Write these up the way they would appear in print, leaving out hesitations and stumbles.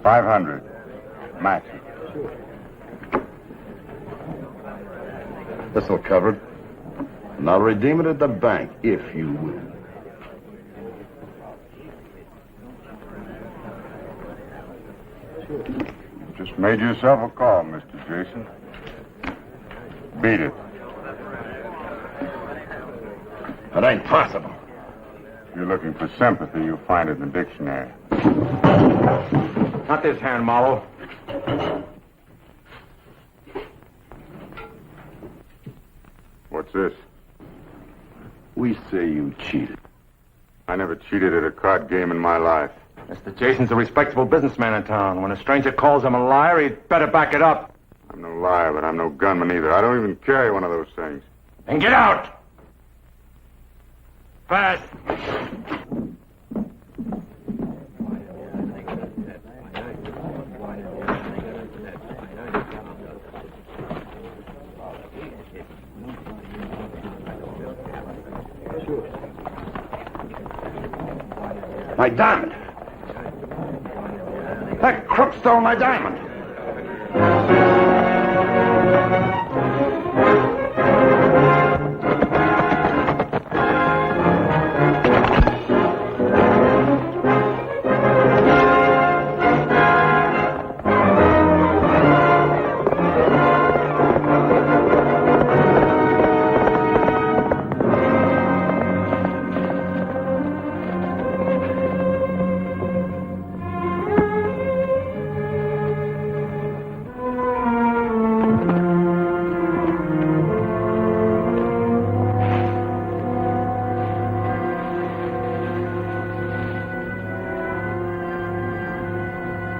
500. Match it. This'll cover it. And I'll redeem it at the bank, if you win. Just made yourself a call, Mr. Jason. Beat it. It ain't possible. If you're looking for sympathy, you'll find it in the dictionary. Not this hand, Marlowe. What's this? We say you cheated. I never cheated at a card game in my life. Mr. Jason's a respectable businessman in town. When a stranger calls him a liar, he'd better back it up. I'm no liar, but I'm no gunman either. I don't even carry one of those things. Then get out! Fast! My diamond. That crook stole my diamond.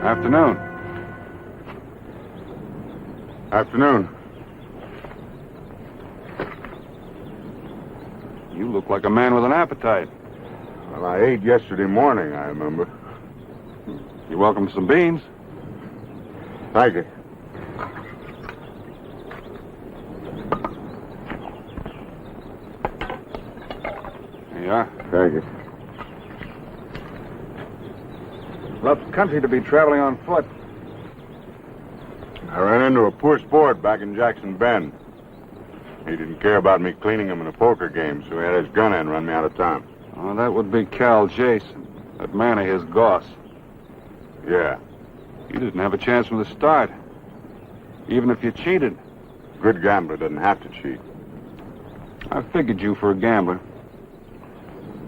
Afternoon. Afternoon. You look like a man with an appetite. Well, I ate yesterday morning, I remember. You're welcome to some beans. Thank you. Here you are. Thank you. Rough country to be traveling on foot. I ran into a poor sport back in Jackson Bend. He didn't care about me cleaning him in a poker game, so he had his gun and run me out of town. Oh, that would be Cal Jason, that man of his, Goss. Yeah. You didn't have a chance from the start, even if you cheated. Good gambler doesn't have to cheat. I figured you for a gambler.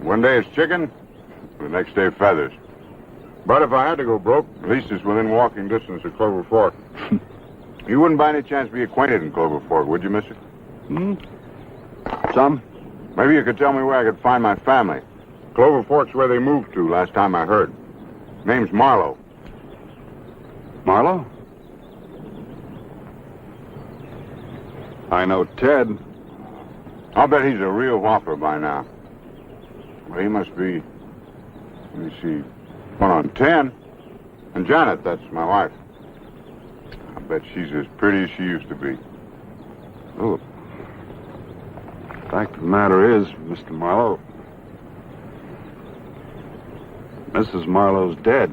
One day it's chicken, the next day feathers. But if I had to go broke, at least it's within walking distance of Clover Fork. You wouldn't by any chance be acquainted in Clover Fork, would you, mister? Some? Maybe you could tell me where I could find my family. Clover Fork's where they moved to last time I heard. Name's Marlowe. Marlowe? I know Ted. I'll bet he's a real whopper by now. Well, he must be, let me see, 1 on 10. And Janet, that's my wife. I bet she's as pretty as she used to be. Oh. The fact of the matter is, Mr. Marlowe, Mrs. Marlowe's dead.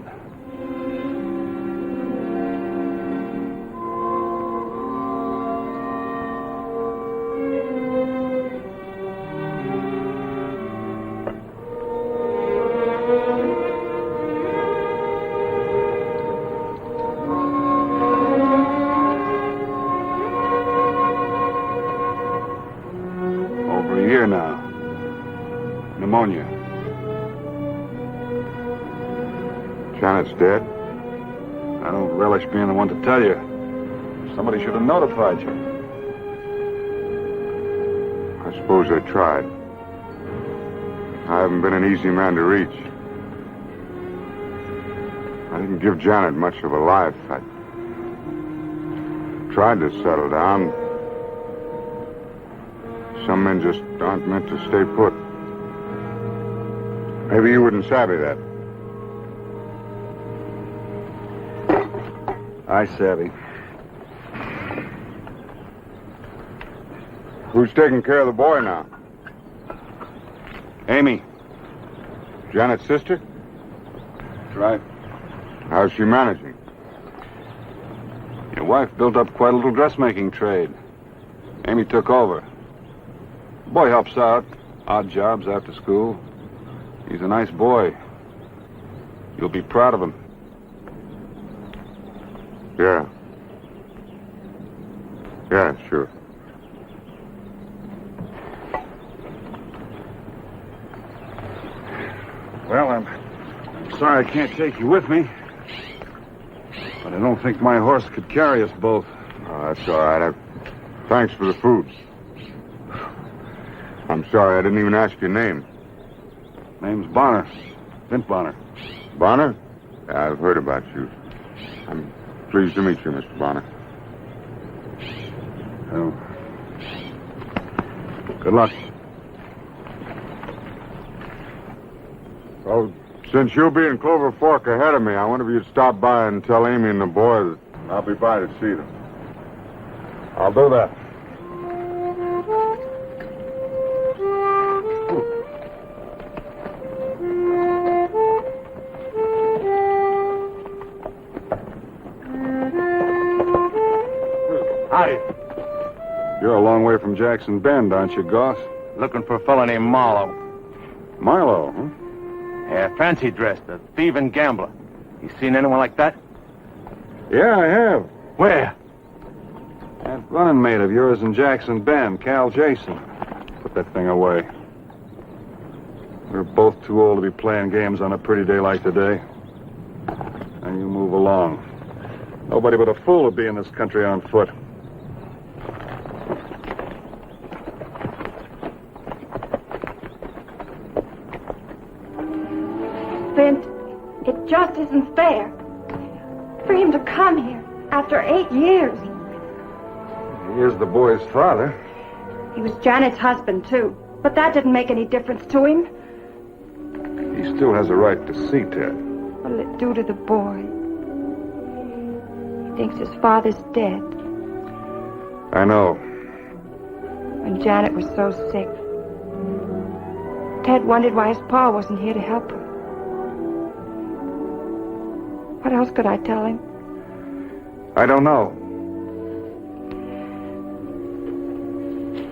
Over a year now. Pneumonia. Janet's dead? I don't relish being the one to tell you. Somebody should have notified you. I suppose I tried. I haven't been an easy man to reach. I didn't give Janet much of a life. I tried to settle down. Some men just aren't meant to stay put. Maybe you wouldn't savvy that. I savvy. Who's taking care of the boy now? Amy. Janet's sister? That's right. How's she managing? Your wife built up quite a little dressmaking trade. Amy took over. Boy helps out. Odd jobs after school. He's a nice boy. You'll be proud of him. Yeah. Yeah, sure. Well, I'm sorry I can't take you with me. But I don't think my horse could carry us both. Oh, that's all right. Thanks for the food. I'm sorry, I didn't even ask your name. Name's Bonner. Vint Bonner. Bonner? Yeah, I've heard about you. I'm pleased to meet you, Mr. Bonner. Oh. Good luck. Well, since you'll be in Clover Fork ahead of me, I wonder if you'd stop by and tell Amy and the boy that I'll be by to see them. I'll do that. Howdy. You're a long way from Jackson Bend, aren't you, Goss? Looking for a fella named Marlowe. Milo, huh? Yeah, fancy dressed, a thieving gambler. You seen anyone like that? Yeah, I have. Where? That running mate of yours in Jackson Bend, Cal Jason. Put that thing away. We're both too old to be playing games on a pretty day like today. And you move along. Nobody but a fool would be in this country on foot. Vint, it just isn't fair for him to come here after 8 years. He is the boy's father. He was Janet's husband, too. But that didn't make any difference to him. He still has a right to see Ted. What'll it do to the boy? He thinks his father's dead. I know. When Janet was so sick, Ted wondered why his pa wasn't here to help her. What else could I tell him? I don't know.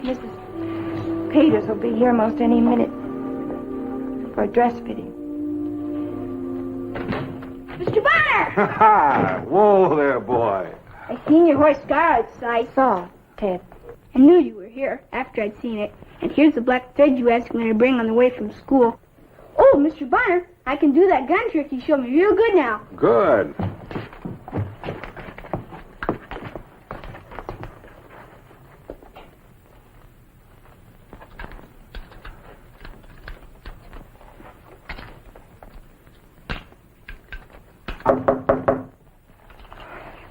Mrs. Peters will be here most any minute for a dress fitting. Mr. Bonner! Ha ha! Whoa there, boy. I seen your horse Scar outside. Saw, Ted. I knew you were here after I'd seen it. And here's the black thread you asked me to bring on the way from school. Oh, Mr. Bonner, I can do that gun trick you showed me real good now. Good.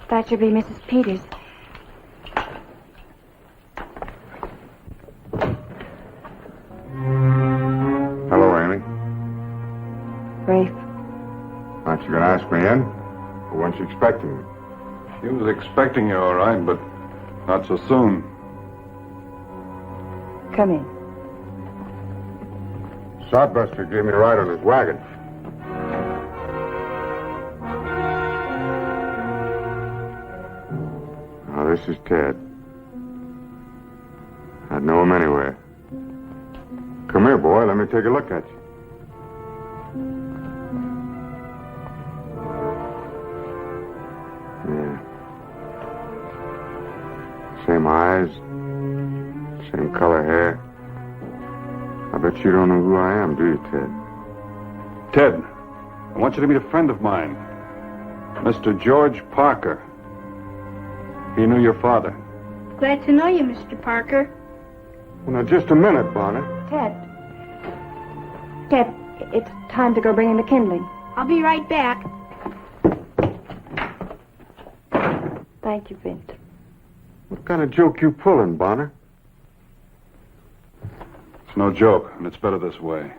That should be Mrs. Peters. Hello, Amy. Rafe. Aren't you going to ask me in? Or weren't you expecting me? He was expecting you, all right, but not so soon. Come in. Sodbuster gave me a ride on his wagon. Now, this is Ted. I'd know him anywhere. Come here, boy. Let me take a look at you. Yeah. Same eyes. Same color hair. I bet you don't know who I am, do you, Ted? Ted, I want you to meet a friend of mine. Mr. George Parker. He knew your father. Glad to know you, Mr. Parker. Well, now, just a minute, Bonner. Ted. Ted, it's time to go bring in the kindling. I'll be right back. Thank you, Vint. What kind of joke you pulling, Bonner? It's no joke, and it's better this way.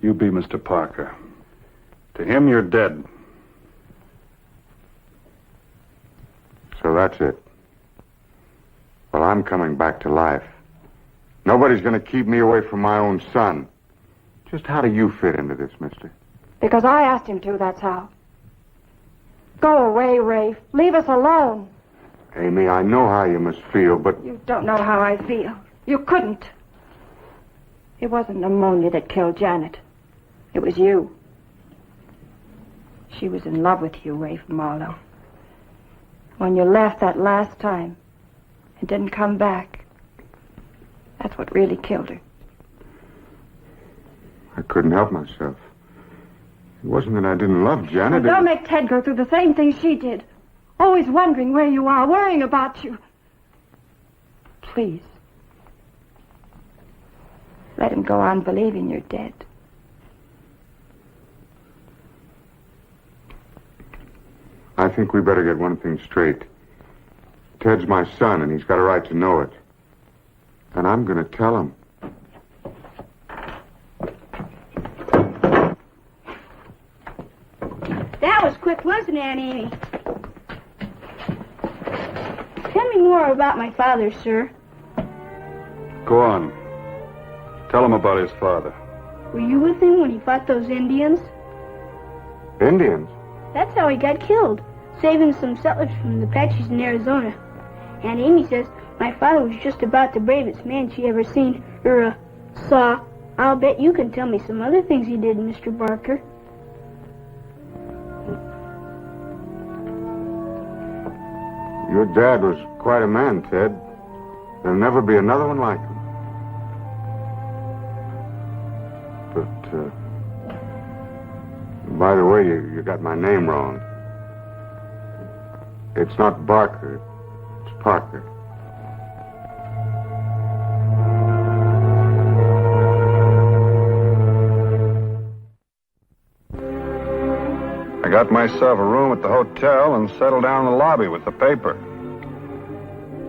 You be Mr. Parker. To him, you're dead. So that's it. Well, I'm coming back to life. Nobody's going to keep me away from my own son. Just how do you fit into this, mister? Because I asked him to, that's how. Go away, Rafe. Leave us alone. Amy, I know how you must feel, but... You don't know how I feel. You couldn't. It wasn't pneumonia that killed Janet. It was you. She was in love with you, Rafe Marlowe. When you left that last time and didn't come back, that's what really killed her. I couldn't help myself. It wasn't that I didn't love Janet. Don't make Ted go through the same thing she did. Always wondering where you are, worrying about you. Please. Let him go on believing you're dead. I think we better get one thing straight. Ted's my son, and he's got a right to know it. And I'm going to tell him. That was quick, wasn't it, Aunt Amy? Tell me more about my father, sir. Go on. Tell him about his father. Were you with him when he fought those Indians? Indians? That's how he got killed, saving some settlers from the Apaches in Arizona. Aunt Amy says my father was just about the bravest man she ever seen, or saw. I'll bet you can tell me some other things he did, Mr. Barker. Your dad was quite a man, Ted. There'll never be another one like him. But, by the way, you got my name wrong. It's not Barker, it's Parker. I got myself a room at the hotel and settled down in the lobby with the paper.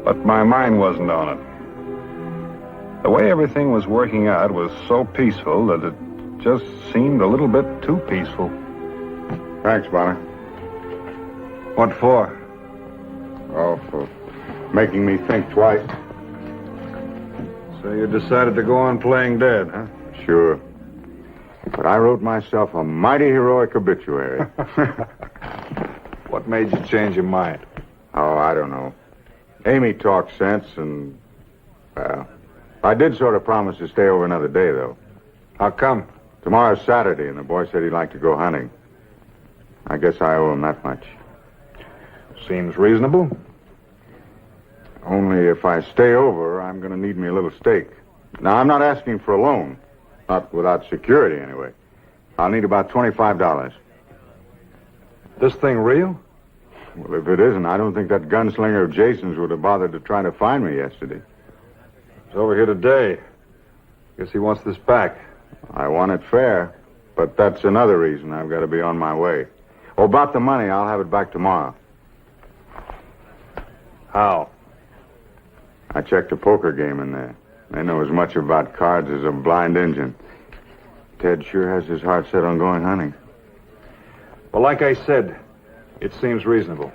But my mind wasn't on it. The way everything was working out was so peaceful that it just seemed a little bit too peaceful. Thanks, Bonner. What for? Oh, for making me think twice. So you decided to go on playing dead, huh? Sure. But I wrote myself a mighty heroic obituary. What made you change your mind? Oh, I don't know. Amy talked sense, and, well, I did sort of promise to stay over another day, though. How come? Tomorrow's Saturday, and the boy said he'd like to go hunting. I guess I owe him that much. Seems reasonable. Only if I stay over, I'm going to need me a little stake. Now, I'm not asking for a loan. Not without security, anyway. I'll need about $25. This thing real? Well, if it isn't, I don't think that gunslinger of Jason's would have bothered to try to find me yesterday. He's over here today. Guess he wants this back. I want it fair, but that's another reason I've got to be on my way. Oh, about the money, I'll have it back tomorrow. How? I checked a poker game in there. They know as much about cards as a blind Indian. Ted sure has his heart set on going hunting. Well, like I said, it seems reasonable.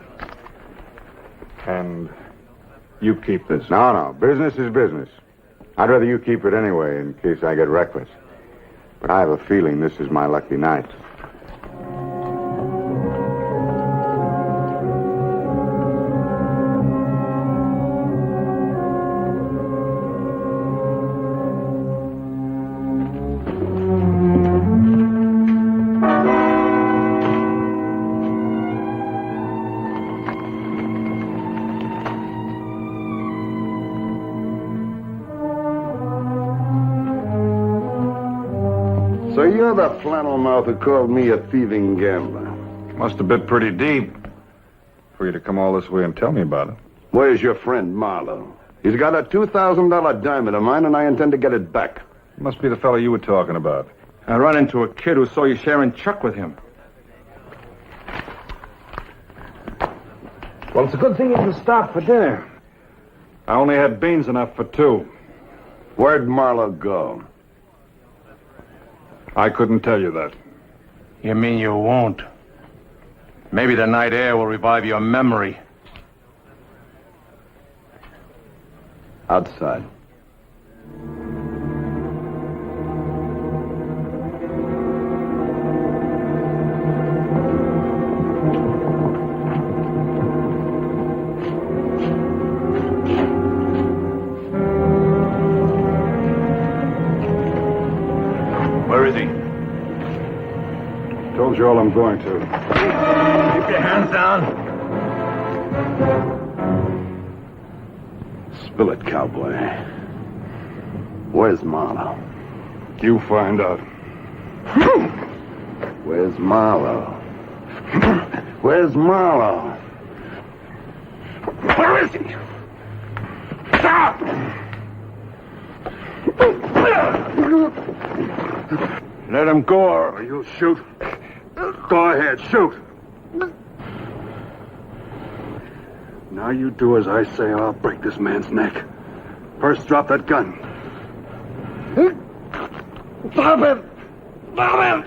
And you keep this. No. Business is business. I'd rather you keep it anyway in case I get reckless. But I have a feeling this is my lucky night. So you're the flannel mouth who called me a thieving gambler. Must have been pretty deep for you to come all this way and tell me about it. Where's your friend, Marlowe? He's got a $2,000 diamond of mine, and I intend to get it back. Must be the fellow you were talking about. I run into a kid who saw you sharing chuck with him. Well, it's a good thing you can stop for dinner. I only had beans enough for two. Where'd Marlowe go? I couldn't tell you that. You mean you won't? Maybe the night air will revive your memory. Outside. told you all I'm going to. Keep your hands down. Spill it, cowboy. Where's Marlowe? You find out. Where's Marlowe? Where's Marlowe? Where is he? Stop! Let him go or you'll shoot. Go ahead, shoot. Now you do as I say or I'll break this man's neck. First, drop that gun. Stop it! Stop it!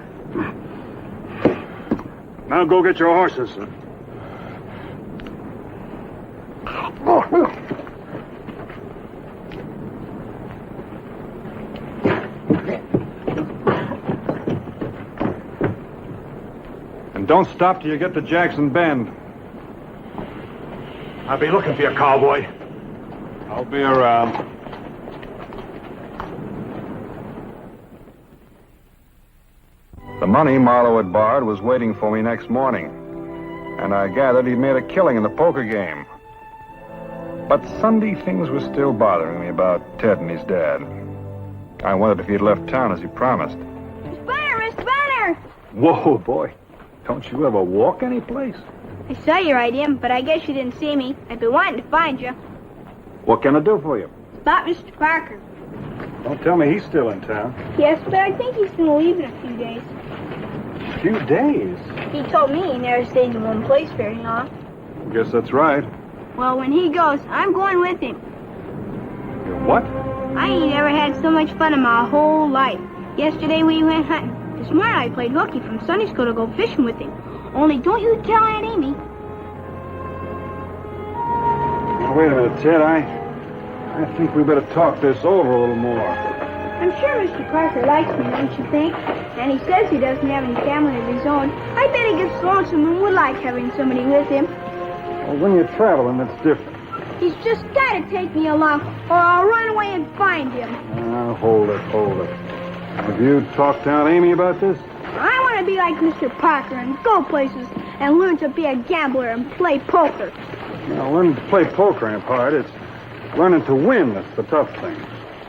Now go get your horses. And don't stop till you get to Jackson Bend. I'll be looking for you, cowboy. I'll be around. The money Marlowe had borrowed was waiting for me next morning, and I gathered he'd made a killing in the poker game. But Sunday things were still bothering me about Ted and his dad. I wondered if he had left town as he promised. Mr. Banner, Mr. Banner! Whoa, boy. Don't you ever walk any place? I saw you right in, but I guess you didn't see me. I've been wanting to find you. What can I do for you? About Mr. Parker. Don't tell me he's still in town. Yes, but I think he's going to leave in a few days. A few days? He told me he never stays in one place very long. Guess that's right. Well, when he goes, I'm going with him. What? I ain't ever had so much fun in my whole life. Yesterday we went hunting. This morning I played hooky from Sunday school to go fishing with him. Only don't you tell Aunt Amy. Now, wait a minute, Ted. I think we better talk this over a little more. I'm sure Mr. Parker likes me, don't you think? And he says he doesn't have any family of his own. I bet he gets lonesome and would like having somebody with him. Well, when you're traveling, that's different. He's just got to take me along, or I'll run away and find him. Now, hold it. Have you talked to Aunt Amy about this? I want to be like Mr. Parker and go places and learn to be a gambler and play poker. Now, learning to play poker ain't hard. It's learning to win that's the tough thing.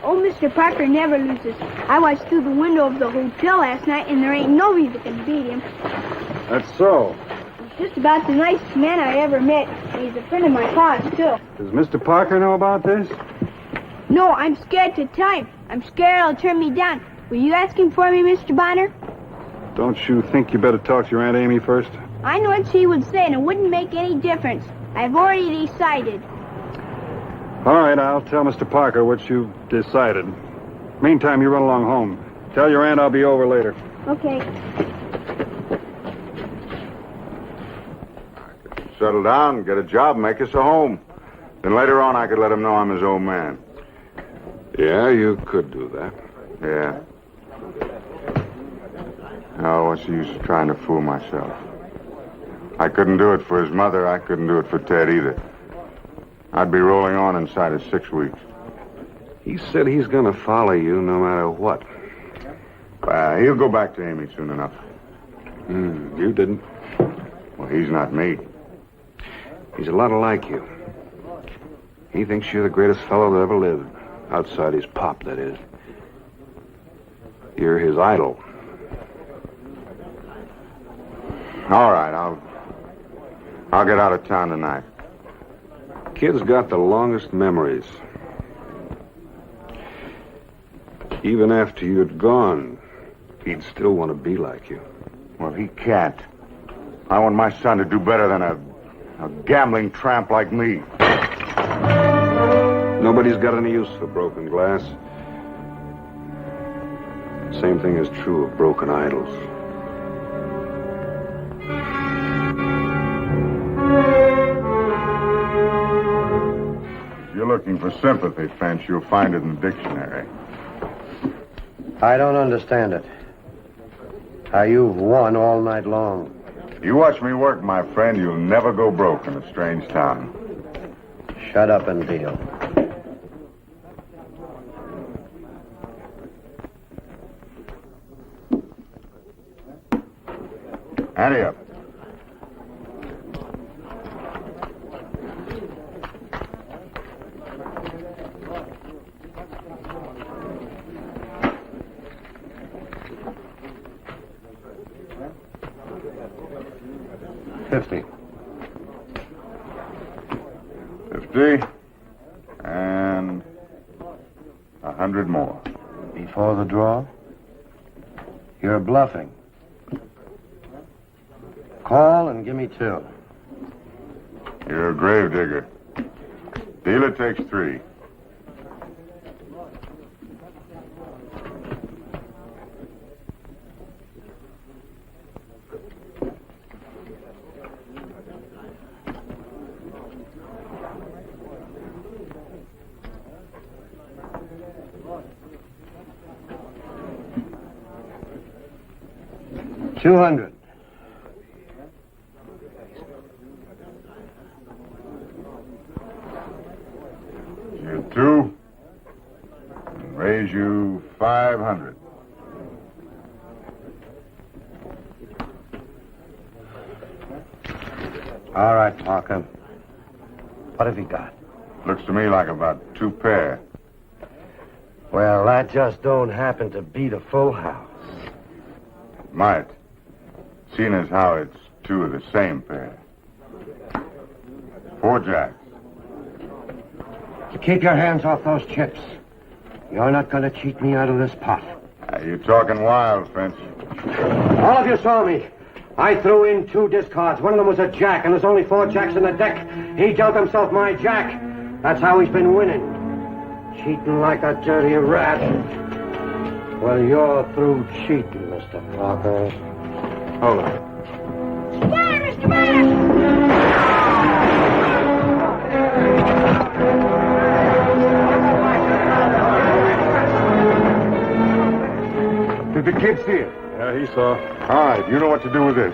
Oh, Mr. Parker never loses. I watched through the window of the hotel last night, and there ain't nobody that can beat him. That's so. He's just about the nicest man I ever met, and he's a friend of my pa's, too. Does Mr. Parker know about this? No, I'm scared to tell him. I'm scared he'll turn me down. Will you ask him for me, Mr. Bonner? Don't you think you better talk to your Aunt Amy first? I know what she would say, and it wouldn't make any difference. I've already decided. All right, I'll tell Mr. Parker what you've decided. Meantime, you run along home. Tell your aunt I'll be over later. Okay. Settle down, get a job, make us a home. Then later on I could let him know I'm his old man. Yeah, you could do that. Yeah. Oh, what's the use of trying to fool myself? I couldn't do it for his mother. I couldn't do it for Ted either. I'd be rolling on inside of 6 weeks. He said he's going to follow you no matter what. He'll go back to Amy soon enough. You didn't. Well, he's not me. He's a lot like you. He thinks you're the greatest fellow that ever lived. Outside his pop, that is. You're his idol. All right, I'll get out of town tonight. Kid's got the longest memories. Even after you'd gone, he'd still want to be like you. Well, he can't. I want my son to do better than a gambling tramp like me. Nobody's got any use for broken glass. Same thing is true of broken idols. If you're looking for sympathy, Finch, you'll find it in the dictionary. I don't understand it. How you've won all night long. You watch me work, my friend, you'll never go broke in a strange town. Shut up and deal. Ante up. $50. 50. And 100 more. Before the draw? You're bluffing. Call and give me 2. You're a gravedigger. Dealer takes 3. $200. You 2. And raise you 500. All right, Parker. What have you got? Looks to me like about 2 pair. Well, that just don't happen to beat a full house. Might. Seeing as how it's 2 of the same pair. 4 jacks. Keep your hands off those chips. You're not going to cheat me out of this pot. You're talking wild, Finch. All of you saw me. I threw in 2 discards. One of them was a jack, and there's only 4 jacks in the deck. He dealt himself my jack. That's how he's been winning. Cheating like a dirty rat. Well, you're through cheating, Mr. Parker. Hold on. Shatter, Mr. Shatter! Did the kid see it? Yeah, he saw. All right, you know what to do with this.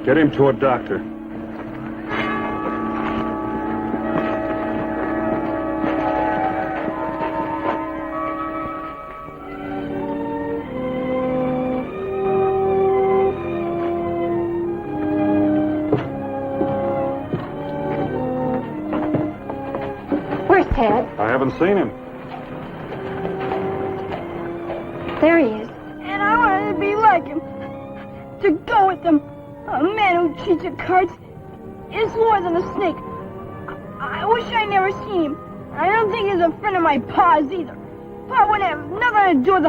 Get him to a doctor. Where's Ted? I haven't seen him. There he is. And I wanted to be like him. To go with them. A man who cheats at cards is more than a snake. I wish I never seen him. I don't think he's a friend of my pa's either. Pa wouldn't have nothing to do with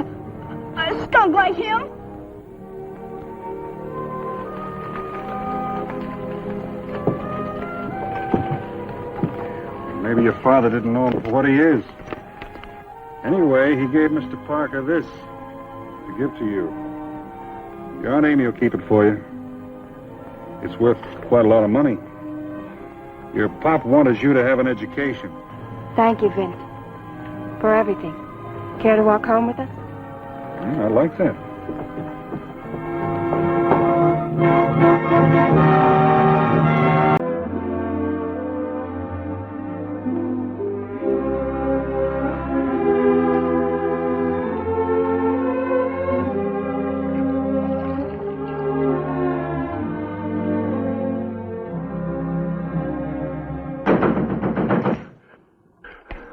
a skunk like him. Maybe your father didn't know him for what he is. Anyway, he gave Mr. Parker this to give to you. Your Aunt Amy will keep it for you. It's worth quite a lot of money. Your pop wanted you to have an education. Thank you, Vince, for everything. Care to walk home with us? I like that.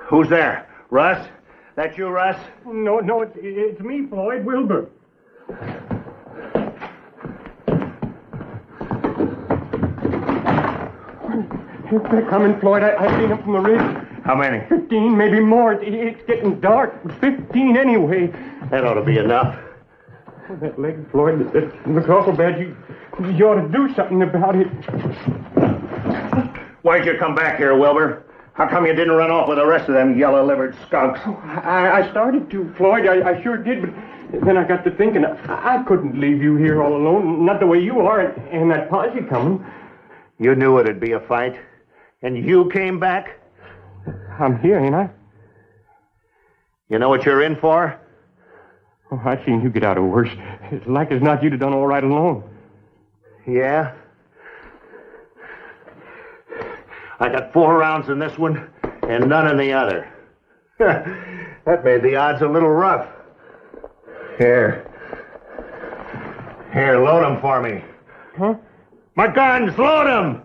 Who's there? Russ? That you, Russ? No, it's me, Floyd Wilbur. They're coming, Floyd. I've seen them from the ridge. How many? 15, maybe more. It's getting dark. 15 anyway. That ought to be enough. Oh, that leg, Floyd, that looks awful bad. You ought to do something about it. Why'd you come back here, Wilbur? How come you didn't run off with the rest of them yellow-livered skunks? Oh, I started to, Floyd. I sure did, but then I got to thinking I couldn't leave you here all alone. Not the way you are, and that posse coming. You knew it'd be a fight, and you came back? I'm here, ain't I? You know what you're in for? Oh, I seen you get out of worse. It's like as not you'd have done all right alone. Yeah? I got 4 rounds in this one and none in the other. That made the odds a little rough. Here, load 'em for me. Huh? My guns, load 'em!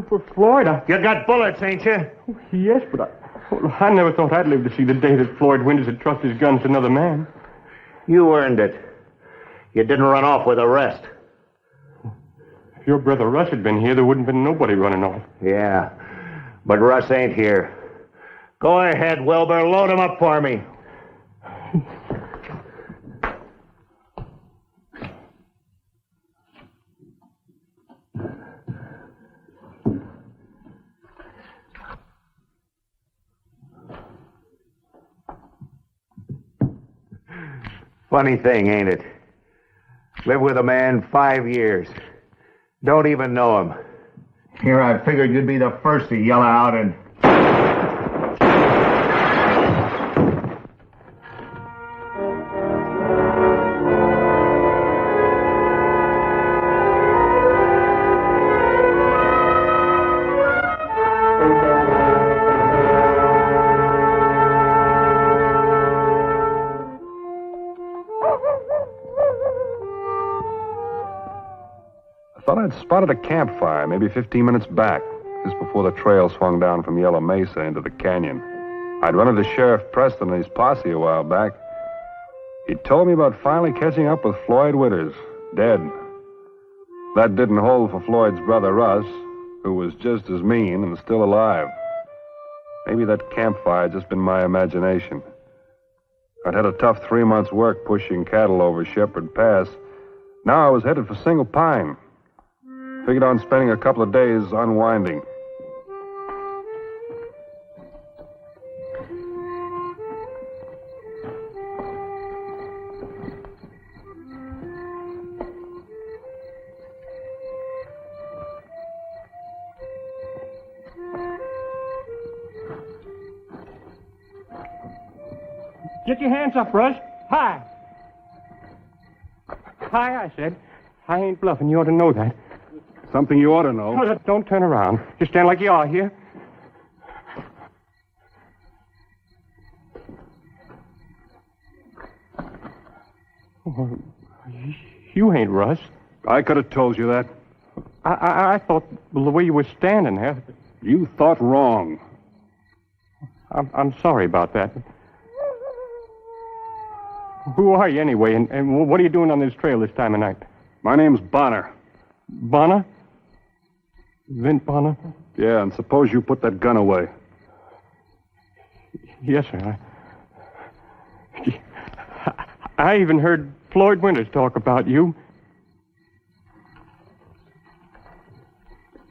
For Floyd, You got bullets, ain't you? Yes, but I never thought I'd live to see the day that Floyd Winters had trust his guns to another man. You earned it. You didn't run off with the rest. If your brother Russ had been here, there wouldn't have been nobody running off. Yeah, but Russ ain't here. Go ahead, Wilbur. Load 'em up for me. Funny thing, ain't it? Live with a man 5 years. Don't even know him. Here I figured you'd be the first to yell out and... I'd spotted a campfire maybe 15 minutes back, just before the trail swung down from Yellow Mesa into the canyon. I'd run into Sheriff Preston and his posse a while back. He told me about finally catching up with Floyd Winters, dead. That didn't hold for Floyd's brother Russ, who was just as mean and still alive. Maybe that campfire had just been my imagination. I'd had a tough 3 months' work pushing cattle over Shepherd Pass. Now I was headed for Single Pine. Figured on spending a couple of days unwinding. Get your hands up, Russ. Hi. Hi, I said. I ain't bluffing. You ought to know that. Something you ought to know. No, don't turn around. Just stand like you are here. Oh, you ain't Russ. I could have told you that. I thought the way you were standing there. You thought wrong. I'm sorry about that. Who are you anyway, and what are you doing on this trail this time of night? My name's Bonner. Bonner? Vint Bonner? Yeah, and suppose you put that gun away. Yes, sir. I even heard Floyd Winters talk about you.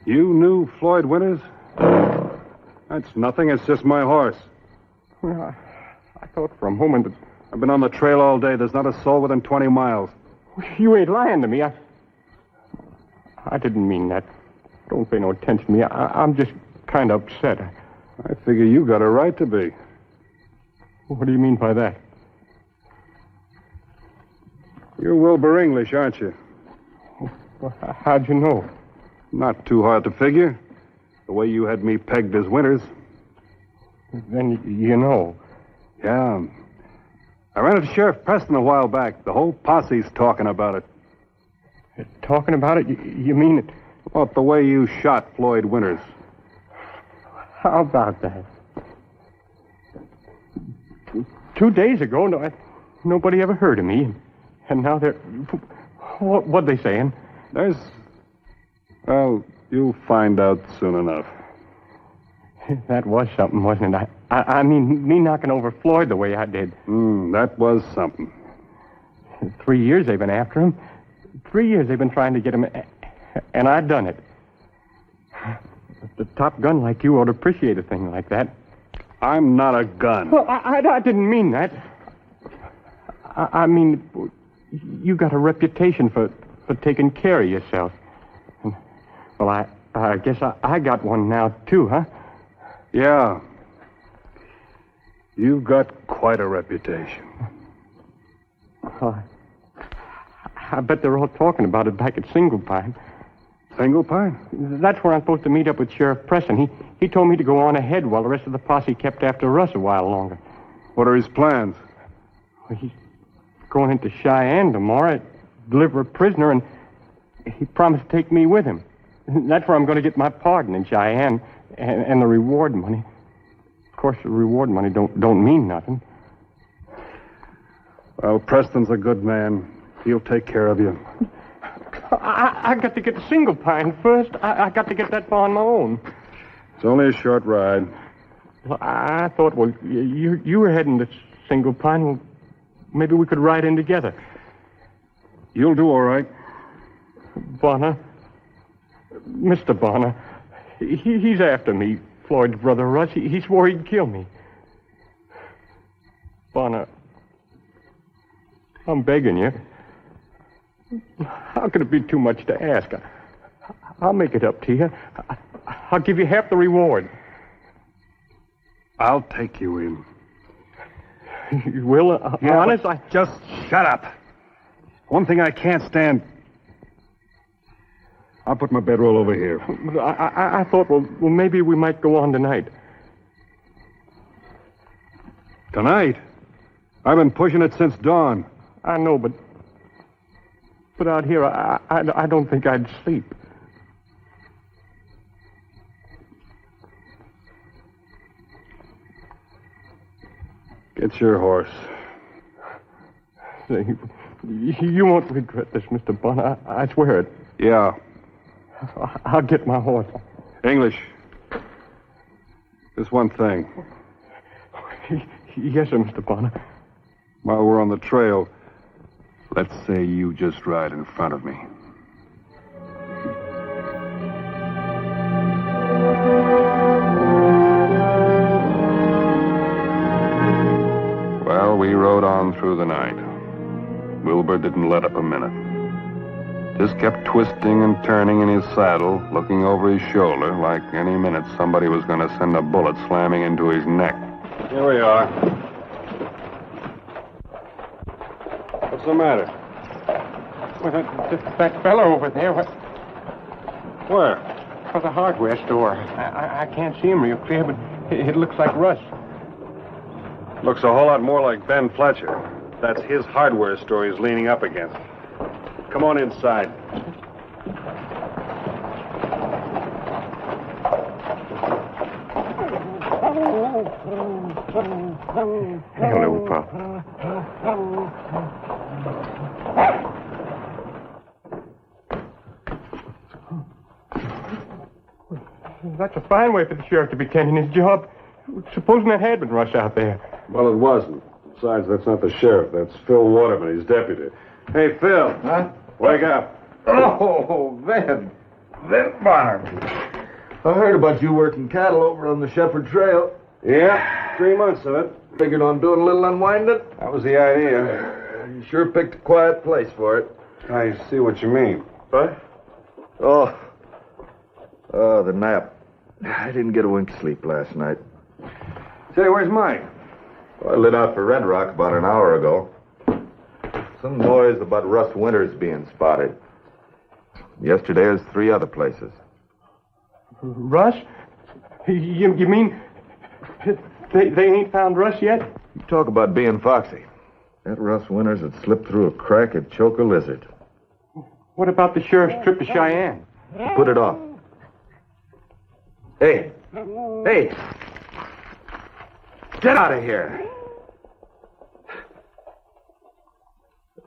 You knew Floyd Winters? That's nothing. It's just my horse. Well, I thought for a moment that... I've been on the trail all day. There's not a soul within 20 miles. You ain't lying to me. I didn't mean that. Don't pay no attention to me. I'm just kind of upset. I figure you got a right to be. What do you mean by that? You're Wilbur English, aren't you? Well, how'd you know? Not too hard to figure. The way you had me pegged as Winters. Then you know. Yeah. I ran into Sheriff Preston a while back. The whole posse's talking about it. Talking about it? You mean it? About the way you shot Floyd Winters. How about that? 2 days ago, nobody ever heard of me. And now they're... What they saying? Well, you'll find out soon enough. That was something, wasn't it? I mean, me knocking over Floyd the way I did. That was something. 3 years they've been after him. 3 years they've been trying to get him, and I done it. The top gun like you ought to appreciate a thing like that. I'm not a gun. Well, I didn't mean that. I mean, you got a reputation for taking care of yourself. Well, I guess I got one now, too, huh? Yeah. You've got quite a reputation. Oh, I bet they're all talking about it back at Single Pine. Single Pine? That's where I'm supposed to meet up with Sheriff Preston. He told me to go on ahead while the rest of the posse kept after Russ a while longer. What are his plans? Well, he's going into Cheyenne tomorrow, deliver a prisoner, and he promised to take me with him. That's where I'm going to get my pardon in Cheyenne and the reward money. Of course, the reward money don't mean nothing. Well, Preston's a good man. He'll take care of you. I got to get to Single Pine first. I got to get that far on my own. It's only a short ride. Well, I thought, well, you were heading to Single Pine. Well, maybe we could ride in together. You'll do all right. Bonner. Mr. Bonner. He's after me, Floyd's brother Russ. He swore he'd kill me. Bonner, I'm begging you. How could it be too much to ask? I'll make it up to you. I'll give you half the reward. I'll take you in. You will? Honest? Just shut up. One thing I can't stand. I'll put my bedroll over here. I thought, well, maybe we might go on tonight. Tonight? I've been pushing it since dawn. I know, but out here, I don't think I'd sleep. Get your horse. You won't regret this, Mr. Bonner. I swear it. Yeah. I'll get my horse. English. Just one thing. Yes, sir, Mr. Bonner. While we're on the trail, let's say you just ride in front of me. Well, we rode on through the night. Wilbur didn't let up a minute. Just kept twisting and turning in his saddle, looking over his shoulder like any minute somebody was going to send a bullet slamming into his neck. Here we are. What's the matter? Well, that fellow over there. Where? For the hardware store. I can't see him real clear, but it looks like Russ. Looks a whole lot more like Ben Fletcher. That's his hardware store he's leaning up against. Come on inside. Hello, Pop. That's a fine way for the sheriff to be tending his job. Supposing that had been Russ out there. Well, it wasn't. Besides, that's not the sheriff. That's Phil Waterman, his deputy. Hey, Phil. Huh? Wake up. Oh, Ben Bonner. I heard about you working cattle over on the Shepherd Trail. Yeah, 3 months of it. Figured on doing a little unwinding. That was the idea. You sure picked a quiet place for it. I see what you mean. What? Oh, the nap. I didn't get a wink of sleep last night. Say, where's Mike? Well, I lit out for Red Rock about an hour ago. Some noise about Russ Winters being spotted. Yesterday was 3 other places. Russ? You mean they ain't found Russ yet? You talk about being foxy. That Russ Winters had slipped through a crack and choke a lizard. What about the sheriff's trip to Cheyenne? Put it off. Hey! Hey! Get out of here!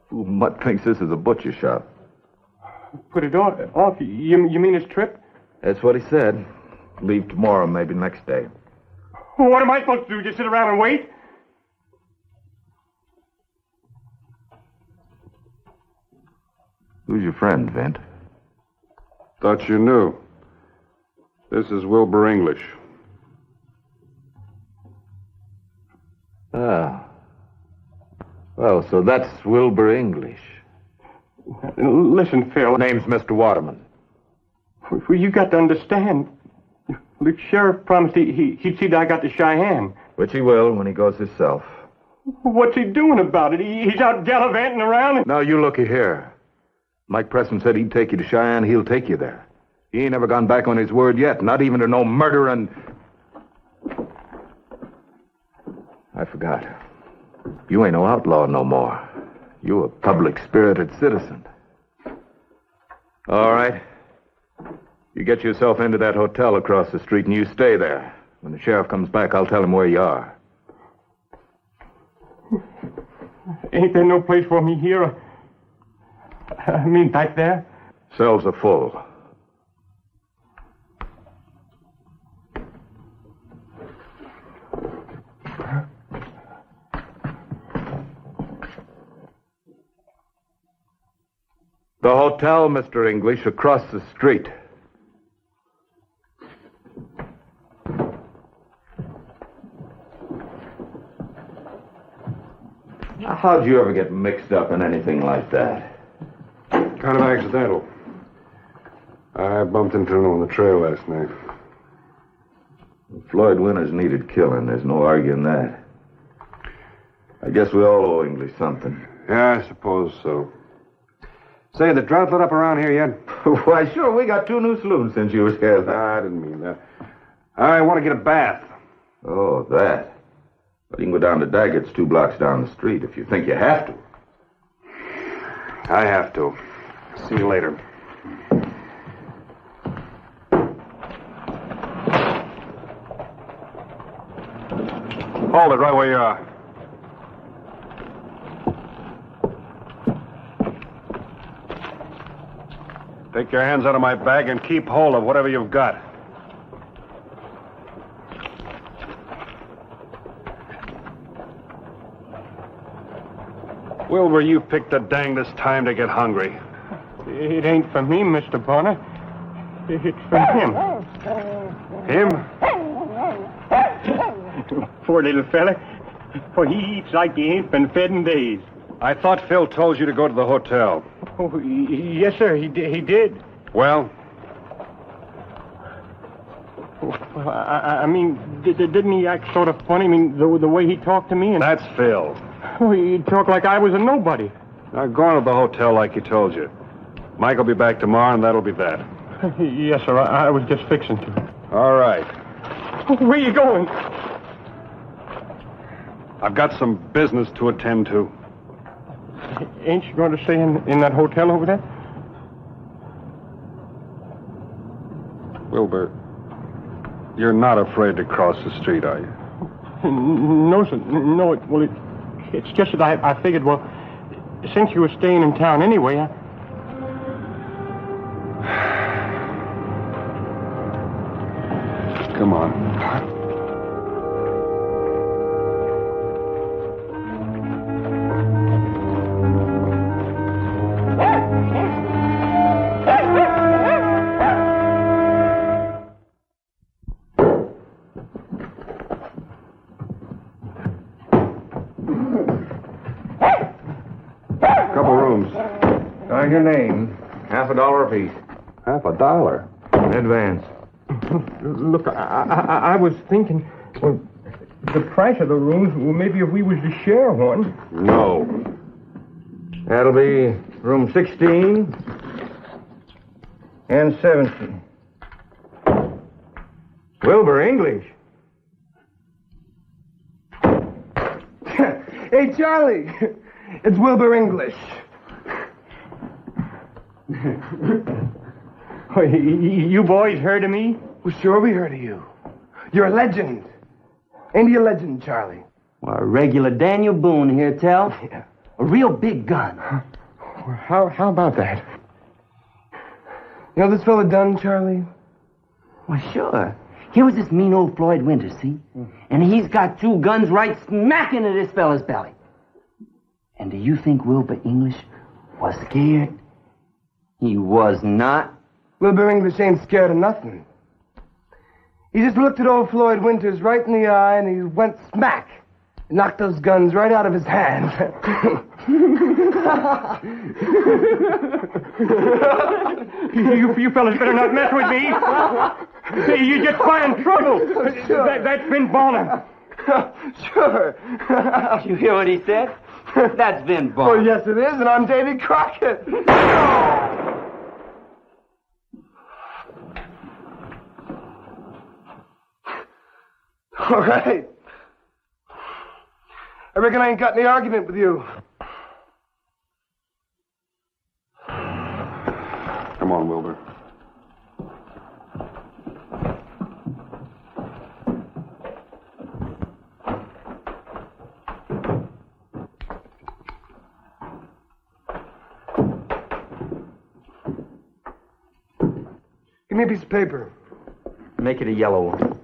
Fool Mutt thinks this is a butcher shop. Put it off? You mean his trip? That's what he said. Leave tomorrow, maybe next day. Well, what am I supposed to do? Just sit around and wait? Who's your friend, Vint? Thought you knew. This is Wilbur English. Ah. Well, so that's Wilbur English. Listen, Phil. Name's Mr. Waterman. Well, you got to understand. The sheriff promised he'd see that I got to Cheyenne. Which he will when he goes himself. What's he doing about it? He's out gallivanting around. Now, you looky here. Mike Preston said he'd take you to Cheyenne. He'll take you there. He ain't never gone back on his word yet, not even to no murder and... I forgot. You ain't no outlaw no more. You a public-spirited citizen. All right. You get yourself into that hotel across the street and you stay there. When the sheriff comes back, I'll tell him where you are. Ain't there no place for me here? I mean, back there? Cells are full. The hotel, Mr. English, across the street. How'd you ever get mixed up in anything like that? Kind of accidental. I bumped into him on the trail last night. Floyd Winters needed killing. There's no arguing that. I guess we all owe English something. Yeah, I suppose so. Say, the drought lit up around here yet? Why, sure, we got 2 new saloons since you was here. I didn't mean that. I want to get a bath. Oh, that. Well, you can go down to Daggett's 2 blocks down the street if you think you have to. I have to. See you later. Hold it right where you are. Take your hands out of my bag and keep hold of whatever you've got. Wilbur, you picked the dangest time to get hungry. It ain't for me, Mr. Bonner. It's for him. Him? Poor little fella. For he eats like he ain't been fed in days. I thought Phil told you to go to the hotel. Oh, yes, sir, he did. Well? I mean, didn't he act sort of funny? I mean, the way he talked to me and... That's Phil. Oh, he talked like I was a nobody. Now, go on to the hotel like he told you. Mike will be back tomorrow, and that'll be that. Yes, sir, I was just fixing to. All right. Where you going? I've got some business to attend to. Ain't you going to stay in that hotel over there? Wilbur, you're not afraid to cross the street, are you? No, sir. No, it's just that I figured, well, since you were staying in town anyway, Come on. Couple rooms. Your name. $50 apiece. $50? In advance. Look, I was thinking, well, the price of the rooms, well, maybe if we was to share one. No. That'll be room 16 and 17. Wilbur English. Hey, Charlie. It's Wilbur English. Oh, you boys heard of me? Well, sure we heard of you. You're a legend. Ain't he a legend, Charlie? Well, a regular Daniel Boone here, Tell. Yeah. A real big gun. Well, how about that? You know this fella done, Charlie? Well, sure. Here was this mean old Floyd Winters, see? And he's got 2 guns right smack into this fella's belly. And do you think Wilbur English was scared? He was not. Wilbur English ain't scared of nothing. He just looked at old Floyd Winters right in the eye and he went smack. And knocked those guns right out of his hands. You fellas better not mess with me. You just find trouble. Sure. That's been Bonner. Sure. You hear what he said? That's Vin Bond. Well, yes, it is, and I'm Davy Crockett. All right. I reckon I ain't got any argument with you. Come on, Wilbur. Give me a piece of paper. Make it a yellow one.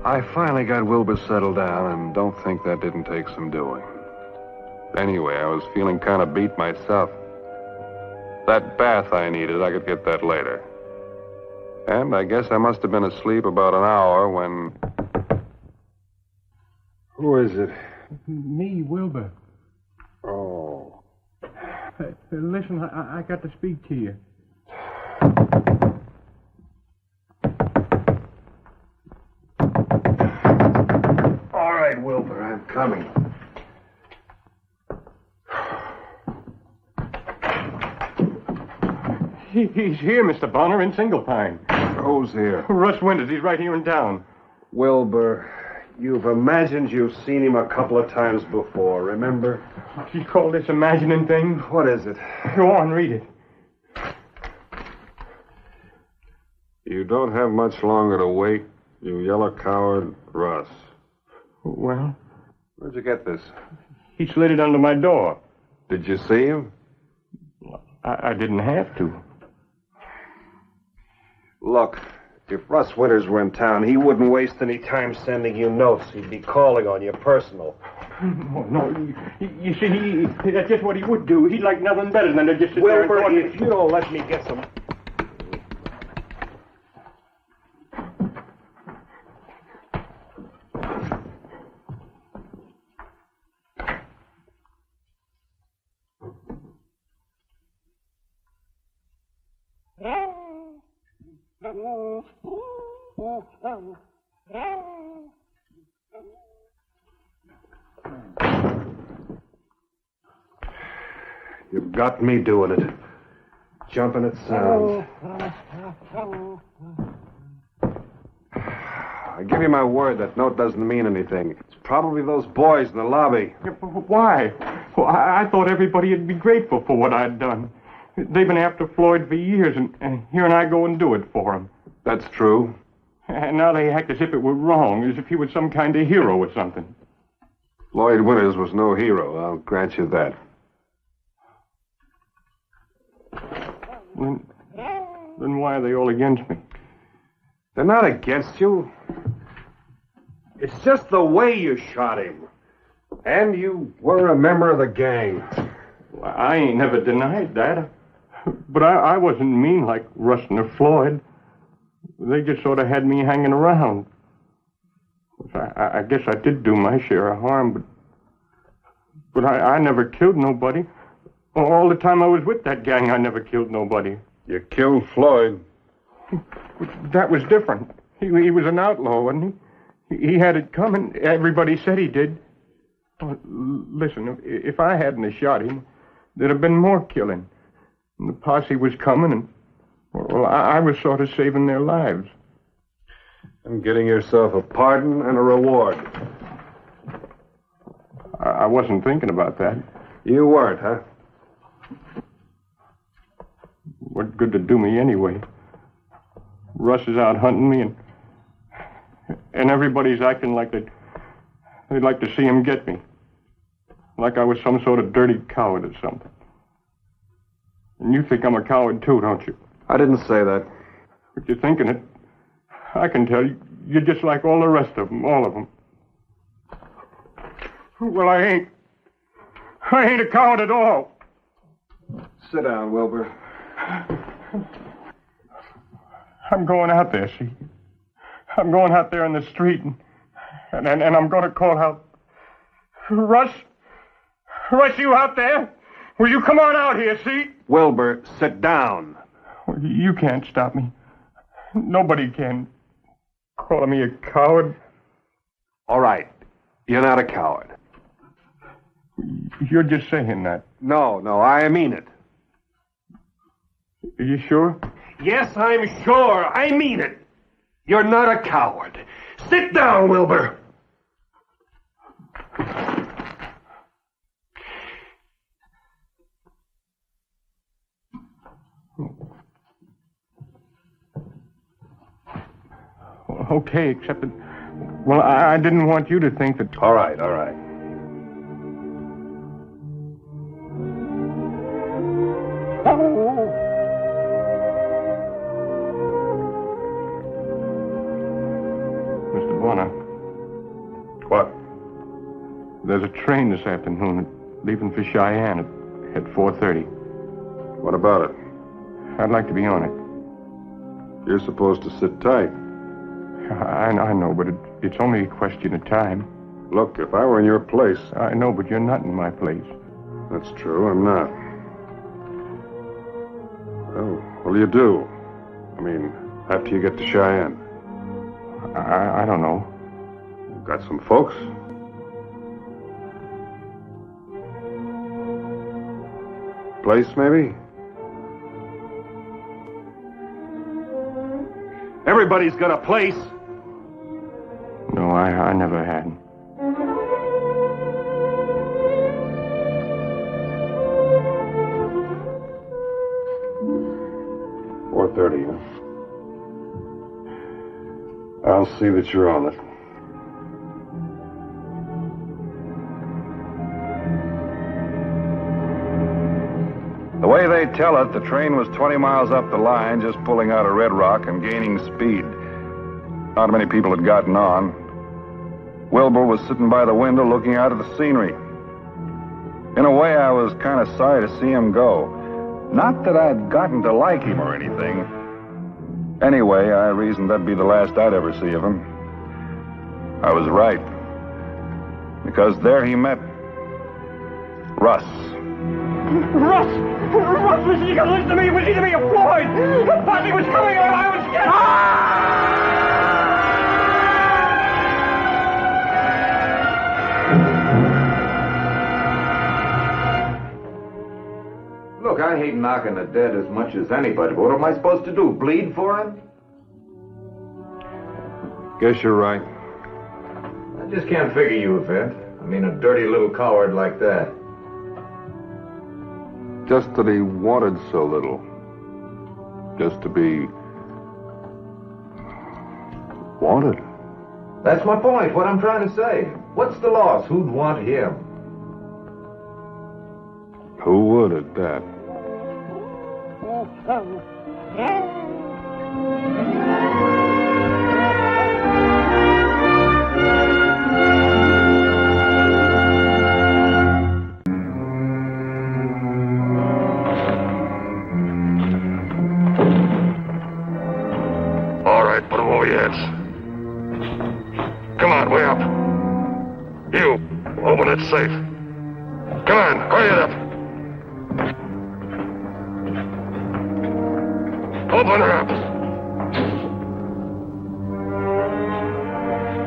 I finally got Wilbur settled down and don't think that didn't take some doing. Anyway, I was feeling kind of beat myself. That bath I needed, I could get that later. And I guess I must have been asleep about an hour when... Who is it? Me, Wilbur. Oh. Listen, I got to speak to you. All right, Wilbur, I'm coming. He's here, Mr. Bonner, in Single Pine. Who's here? Russ Winters, he's right here in town. Wilbur, you've imagined you've seen him a couple of times before, remember? You call this imagining thing? What is it? Go on, read it. You don't have much longer to wait, you yellow coward, Russ. Well? Where'd you get this? He slid it under my door. Did you see him? I didn't have to. Look, if Russ Winters were in town, he wouldn't waste any time sending you notes. He'd be calling on you personal. No, you see, that's just what he would do. He'd like nothing better than to just sit there and Wilbur, talk. if you don't let me get some... You've got me doing it. Jumping at sounds. I give you my word that note doesn't mean anything. It's probably those boys in the lobby. Yeah, but why? Well, I thought everybody would be grateful for what I'd done. They've been after Floyd for years, and here I go and do it for him. That's true. And now they act as if it were wrong, as if he was some kind of hero or something. Floyd Winters was no hero, I'll grant you that. Then why are they all against me? They're not against you. It's just the way you shot him. And you were a member of the gang. Well, I ain't never denied that. But I wasn't mean like Russ or Floyd. They just sort of had me hanging around. I guess I did do my share of harm, but I never killed nobody. All the time I was with that gang, I never killed nobody. You killed Floyd. That was different. He was an outlaw, wasn't he? He had it coming. Everybody said he did. Oh, listen, if I hadn't have shot him, there'd have been more killing. And the posse was coming, and well, I was sort of saving their lives. And getting yourself a pardon and a reward. I wasn't thinking about that. You weren't, huh? What good to do me anyway? Russ is out hunting me, and everybody's acting like they'd like to see him get me. Like I was some sort of dirty coward or something. And you think I'm a coward too, don't you? I didn't say that. But you're thinking it. I can tell you. You're just like all the rest of them, all of them. Well, I ain't. I ain't a coward at all. Sit down, Wilbur. I'm going out there, see? I'm going out there in the street, and I'm going to call out, Russ? Russ, you out there? Will you come on out here, see? Wilbur, sit down. You can't stop me. Nobody can. Calling me a coward. All right. You're not a coward. You're just saying that. No, I mean it. Are you sure? Yes, I'm sure. I mean it. You're not a coward. Sit down, Wilbur. Okay, except that... Well, I didn't want you to think that... All right. Mr. Bonner. What? There's a train this afternoon leaving for Cheyenne at 4:30. What about it? I'd like to be on it. You're supposed to sit tight. I know, but it's only a question of time. Look, if I were in your place... I know, but you're not in my place. That's true, I'm not. Oh, what do you do? I mean, after you get to Cheyenne? I don't know. Got some folks? Place, maybe? Everybody's got a place. No, I never had. $4:30, huh? I'll see that you're on it. The way they tell it, the train was 20 miles up the line, just pulling out of Red Rock and gaining speed. Not many people had gotten on. Wilbur was sitting by the window looking out at the scenery. In a way, I was kind of sorry to see him go. Not that I'd gotten to like him or anything. Anyway, I reasoned that'd be the last I'd ever see of him. I was right. Because there he met Russ. Russ, was he going to listen to me? Was he to be a Floyd? The posse was coming and I was getting... Look, I hate knocking the dead as much as anybody, but what am I supposed to do, bleed for him? Guess you're right. I just can't figure you, Vet. I mean, a dirty little coward like that. Just that he wanted so little. Just to be... wanted. That's my point, what I'm trying to say. What's the loss? Who'd want him? Who would at that? All right, put them over your heads. Come on, way up. You, open it safe. Come on, hurry it up. Open her up.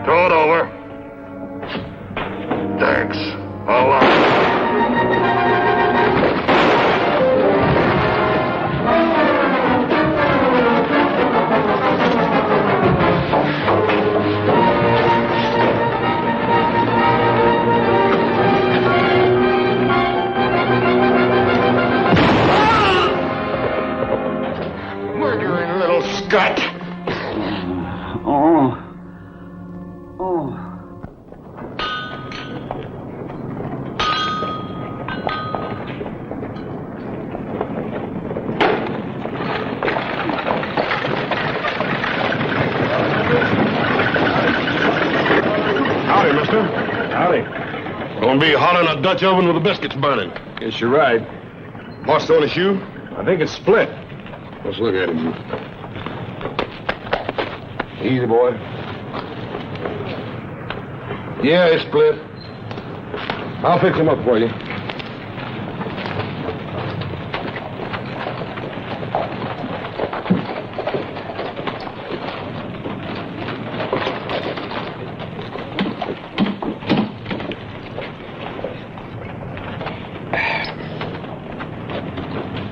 Throw it over. Thanks. I'll lock it. Murdering little scut. Oh. Howdy, mister. Howdy. Gonna be hot in a Dutch oven with the biscuits burning. Guess you're right. Boss on his shoe? I think it's split. Let's look at him. Easy, boy. Yeah, it's split. I'll fix him up for you.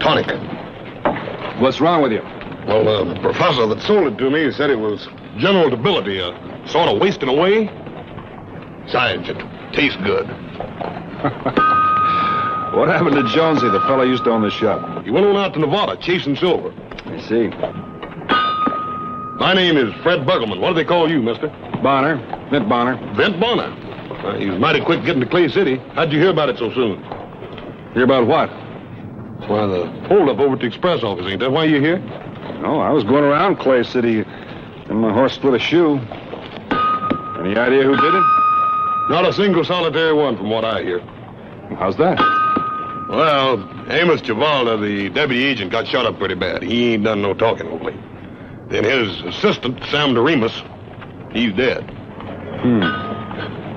tonic. What's wrong with you? Well, the professor that sold it to me said it was general debility, sort of wasting away. Besides, it tastes good. What happened to Jonesy, the fellow used to own the shop? He went on out to Nevada chasing silver. I see. My name is Fred Buggleman. What do they call you, mister? Bonner. Vint Bonner. Vint Bonner. He was mighty quick getting to Clay City. How'd you hear about it so soon? Hear about what? Why, the holdup over at the express office. Ain't that why you're here? No, I was going around Clay City, and my horse split a shoe. Any idea who did it? Not a single solitary one, from what I hear. How's that? Well, Amos Chavalda, the deputy agent, got shot up pretty bad. He ain't done no talking lately. Then his assistant, Sam DeRemus, he's dead.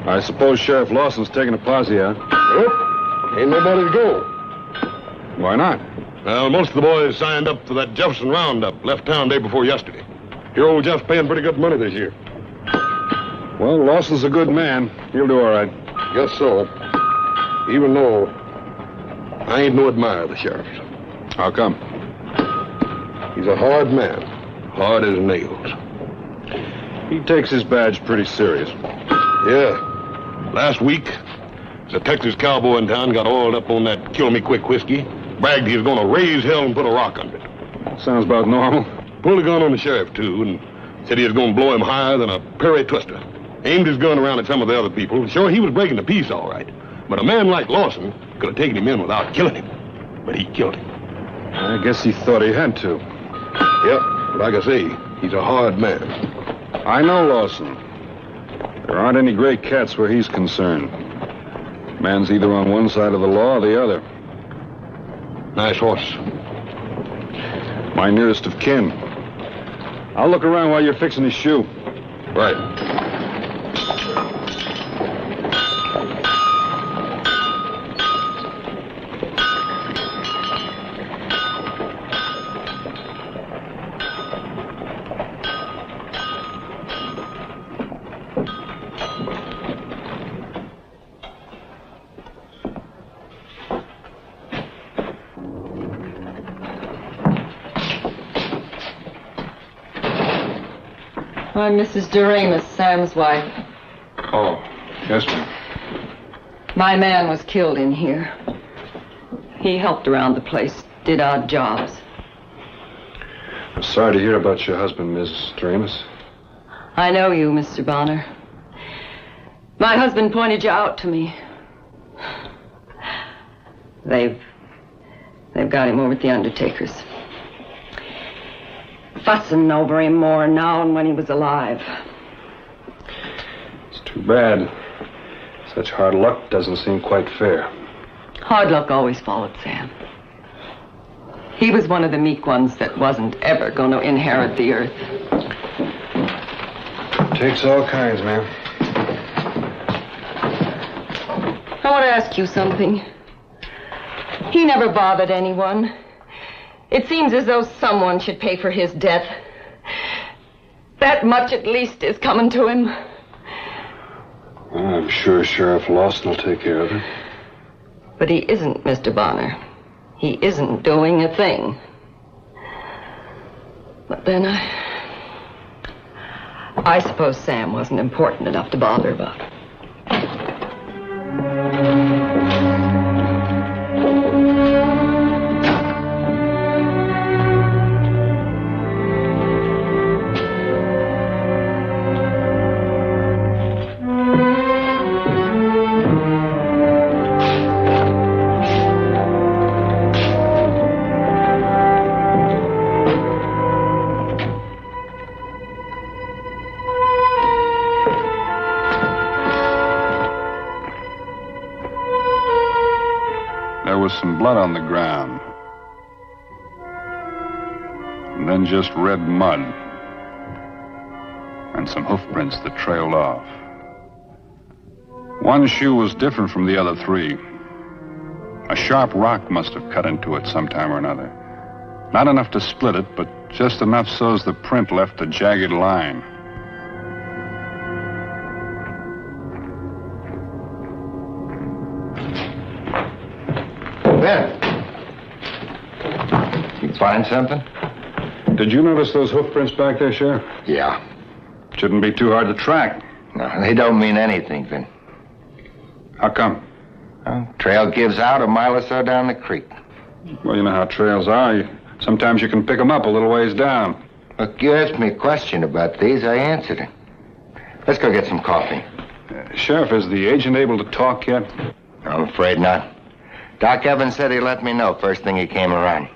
I suppose Sheriff Lawson's taking a posse out. Nope. Ain't nobody to go. Why not? Well, most of the boys signed up for that Jefferson Roundup. Left town day before yesterday. Your old Jeff's paying pretty good money this year. Well, Lawson's a good man. He'll do all right. Guess so. Even though I ain't no admirer of the sheriff's. How come? He's a hard man. Hard as nails. He takes his badge pretty serious. Yeah. Last week, the Texas cowboy in town got oiled up on that kill-me-quick whiskey. Bragged he was going to raise hell and put a rock under it. Sounds about normal. Pulled a gun on the sheriff, too, and said he was going to blow him higher than a Perry Twister. Aimed his gun around at some of the other people. Sure, he was breaking the peace all right. But a man like Lawson could have taken him in without killing him. But he killed him. I guess he thought he had to. Yep, but like I say, he's a hard man. I know Lawson. There aren't any gray cats where he's concerned. Man's either on one side of the law or the other. Nice horse. My nearest of kin. I'll look around while you're fixing his shoe. Right. I'm Mrs. DeRemus, Sam's wife. Oh, yes, ma'am. My man was killed in here. He helped around the place, did odd jobs. I'm sorry to hear about your husband, Miss DeRemus. I know you, Mr. Bonner. My husband pointed you out to me. They've got him over at the undertaker's. Fussing over him more now than when he was alive. It's too bad. Such hard luck doesn't seem quite fair. Hard luck always followed Sam. He was one of the meek ones that wasn't ever going to inherit the earth. Takes all kinds, ma'am. I want to ask you something. He never bothered anyone. It seems as though someone should pay for his death. That much at least is coming to him. Well, I'm sure Sheriff Lawson will take care of it. But he isn't, Mr. Bonner. He isn't doing a thing. But then I suppose Sam wasn't important enough to bother about. There was some blood on the ground. And then just red mud. And some hoof prints that trailed off. One shoe was different from the other three. A sharp rock must have cut into it sometime or another. Not enough to split it, but just enough so as the print left a jagged line. Ben. You find something? Did you notice those hoof prints back there, Sheriff? Yeah. Shouldn't be too hard to track. No, they don't mean anything, Vin. How come? Well, trail gives out a mile or so down the creek. Well, you know how trails are. Sometimes you can pick them up a little ways down. Look, you asked me a question about these. I answered it. Let's go get some coffee. Sheriff, is the agent able to talk yet? I'm afraid not. Doc Evans said he'd let me know first thing he came around.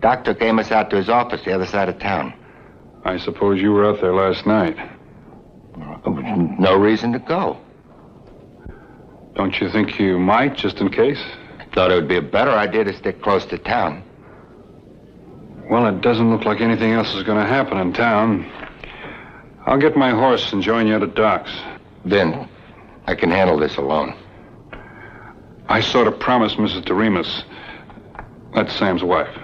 Doc took Amos out to his office the other side of town. I suppose you were out there last night. No reason to go. Don't you think you might, just in case? Thought it would be a better idea to stick close to town. Well, it doesn't look like anything else is going to happen in town. I'll get my horse and join you at Doc's. Then, I can handle this alone. I sort of promised Mrs. Doremus. That's Sam's wife.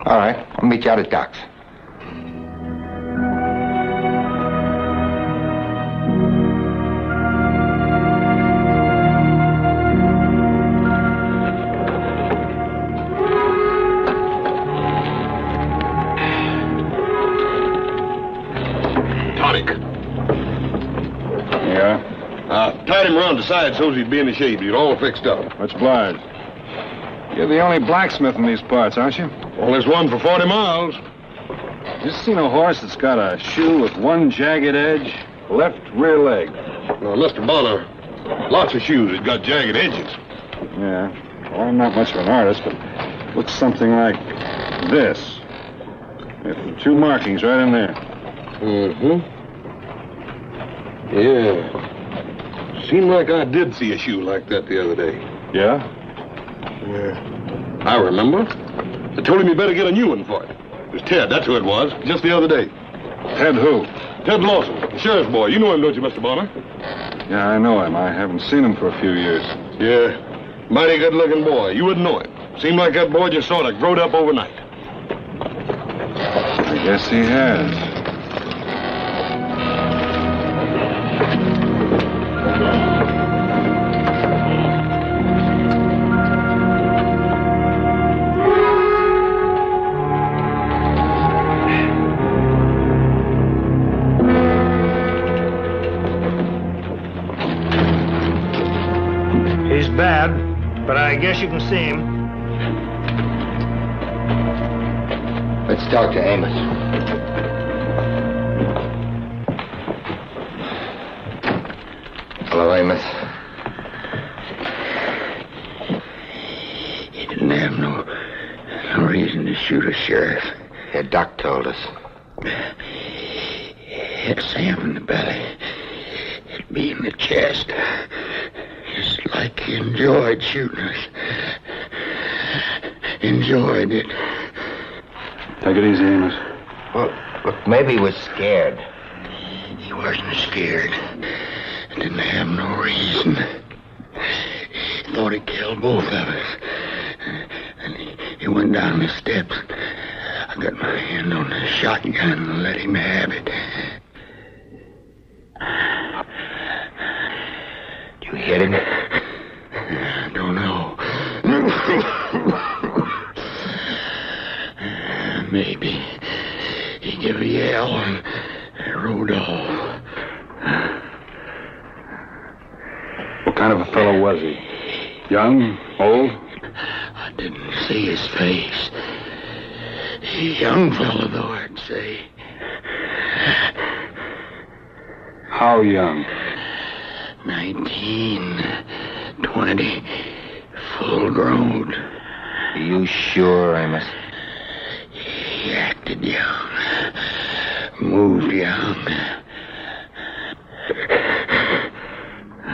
All right, I'll meet you out at Doc's. Tied him around the side so's he'd be in the shade. He's all fixed up. Much obliged. You're the only blacksmith in these parts, aren't you? Well, there's one for 40 miles. Just seen a horse that's got a shoe with one jagged edge, left rear leg. Well, Mr. Bonner, lots of shoes that got jagged edges. Yeah. Well, I'm not much of an artist, but it looks something like this. With 2 markings right in there. Mm-hmm. Yeah. Seemed like I did see a shoe like that the other day. Yeah? Yeah. I remember. I told him you better get a new one for it. It was Ted, that's who it was, just the other day. Ted who? Ted Lawson, the sheriff's boy. You know him, don't you, Mr. Bonner? Yeah, I know him. I haven't seen him for a few years. Yeah. Mighty good-looking boy. You wouldn't know him. Seemed like that boy just sort of growed up overnight. I guess he has. He's bad, but I guess you can see him. Let's talk to Amos. Hello, Amos. He didn't have no reason to shoot a sheriff. Yeah, Doc told us. Hit Sam in the belly. Hit me in the chest. Just like he enjoyed shooting us. Enjoyed it. Take it easy, Amos. Well, look, maybe he was scared. He wasn't scared. Didn't have no reason. He thought he killed both of us. And he went down the steps. I got my hand on the shotgun and let him have it. Did you hit him? I don't know. Maybe. He gave a yell and rode off. What kind of a fellow was he? Young? Old? I didn't see his face. A young fellow, though, I'd say. How young? 19, 20, full grown. Are you sure, Amos? He acted young, moved young.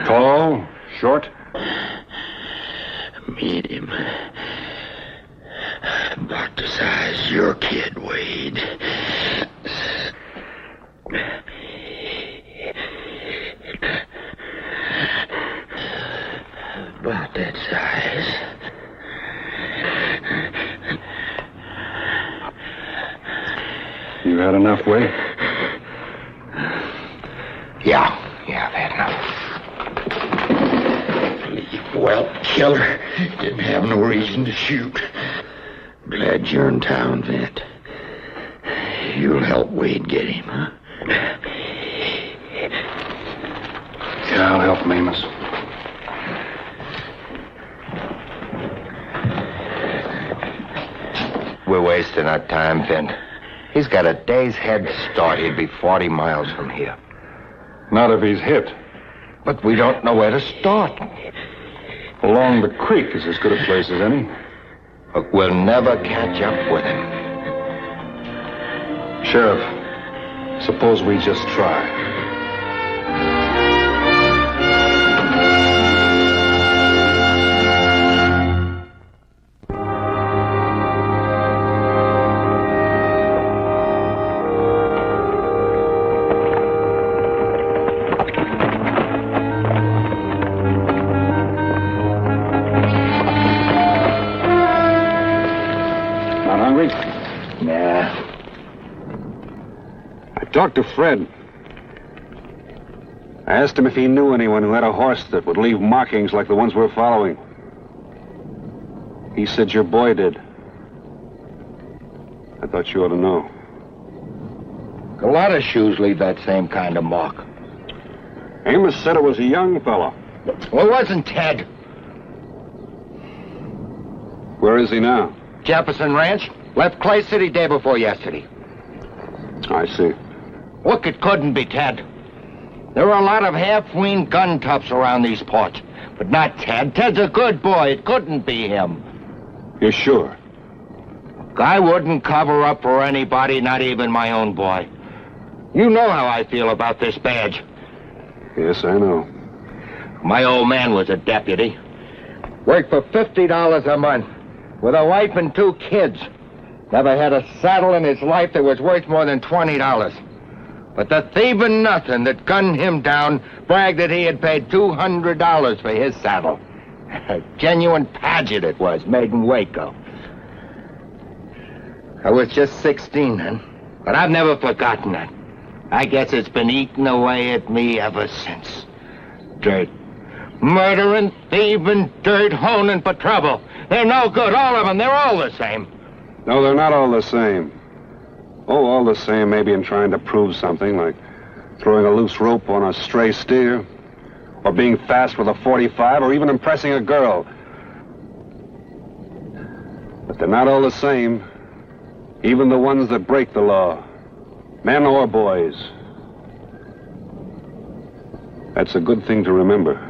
Tall? Short? Medium. About the size your kid weighed. About that size. You had enough weight? Yeah, I've had enough. Leave Well, killed her. Didn't have no reason to shoot. Glad you're in town, Vint. You'll help Wade get him, huh? Yeah, I'll help him, Amos. We're wasting our time, Vint. He's got a day's head start. He'd be 40 miles from here. Not if he's hit. But we don't know where to start. Along the creek is as good a place as any. But we'll never catch up with him. Sheriff, suppose we just try. Talked to Fred. I asked him if he knew anyone who had a horse that would leave markings like the ones we're following. He said your boy did. I thought you ought to know. A lot of shoes leave that same kind of mark. Amos said it was a young fellow. Well, it wasn't Ted. Where is he now? Jefferson Ranch. Left Clay City day before yesterday. I see. Look, it couldn't be Ted. There are a lot of half-weaned gun tops around these parts, but not Ted. Ted's a good boy. It couldn't be him. You're sure? I wouldn't cover up for anybody, not even my own boy. You know how I feel about this badge. Yes, I know. My old man was a deputy. Worked for $50 a month, with a wife and 2 kids. Never had a saddle in his life that was worth more than $20. But the thieving nothing that gunned him down bragged that he had paid $200 for his saddle. A genuine Paget it was, made in Waco. I was just 16 then, but I've never forgotten it. I guess it's been eating away at me ever since. Dirt. Murdering, thieving, dirt, honing for trouble. They're no good, all of them. They're all the same. No, they're not all the same. Oh, all the same, maybe in trying to prove something, like throwing a loose rope on a stray steer, or being fast with a .45, or even impressing a girl. But they're not all the same. Even the ones that break the law, men or boys. That's a good thing to remember.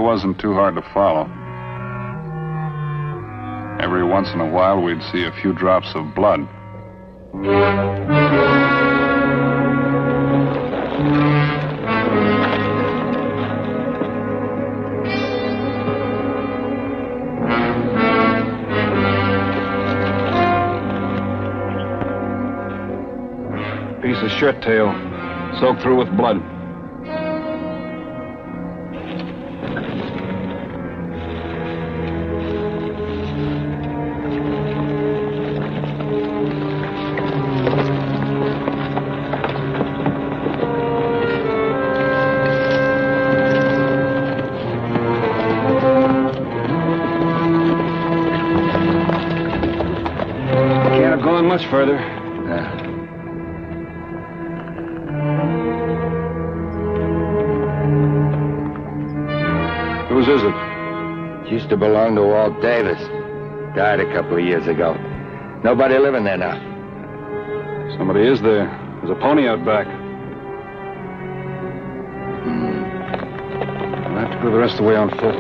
Wasn't too hard to follow. Every once in a while, we'd see a few drops of blood. Piece of shirt tail, soaked through with blood. Much further. Whose is it? It used to belong to Walt Davis. Died a couple of years ago. Nobody living there now. Somebody is there. There's a pony out back. I'll have to go the rest of the way on foot.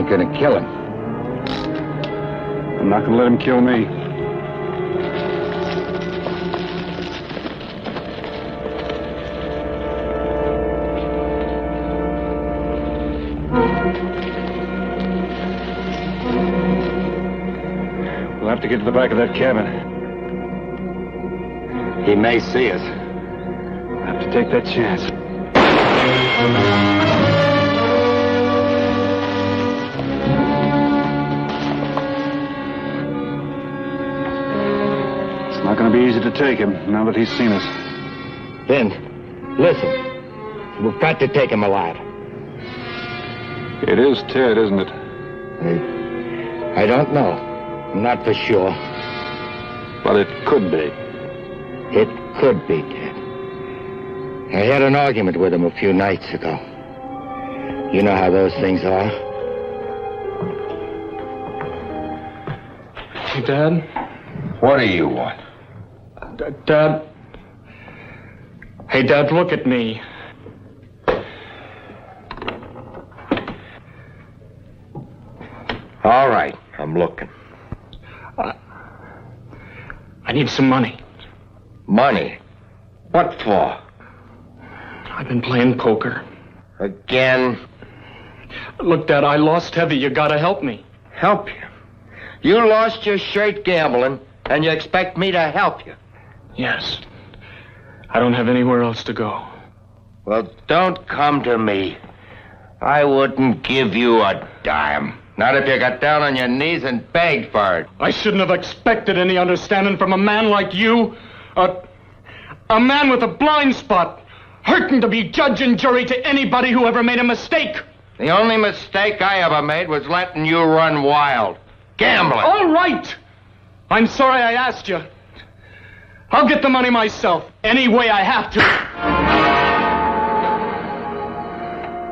ain't gonna kill him. I'm not gonna let him kill me. We'll have to get to the back of that cabin. He may see us. We'll have to take that chance. It's not going to be easy to take him now that he's seen us. Then, listen. We've got to take him alive. It is Ted, isn't it? I don't know. I'm not for sure. But it could be. It could be, Ted. I had an argument with him a few nights ago. You know how those things are. Hey, Dad? What do you want? Dad? Hey, Dad, look at me. All right, I'm looking. I need some money. Money? What for? I've been playing poker. Again? Look, Dad, I lost heavy. You gotta help me. Help you? You lost your shirt gambling, and you expect me to help you? Yes. I don't have anywhere else to go. Well, don't come to me. I wouldn't give you a dime. Not if you got down on your knees and begged for it. I shouldn't have expected any understanding from a man like you. A man with a blind spot, hurting to be judge and jury to anybody who ever made a mistake. The only mistake I ever made was letting you run wild. Gambling. All right. I'm sorry I asked you. I'll get the money myself, any way I have to.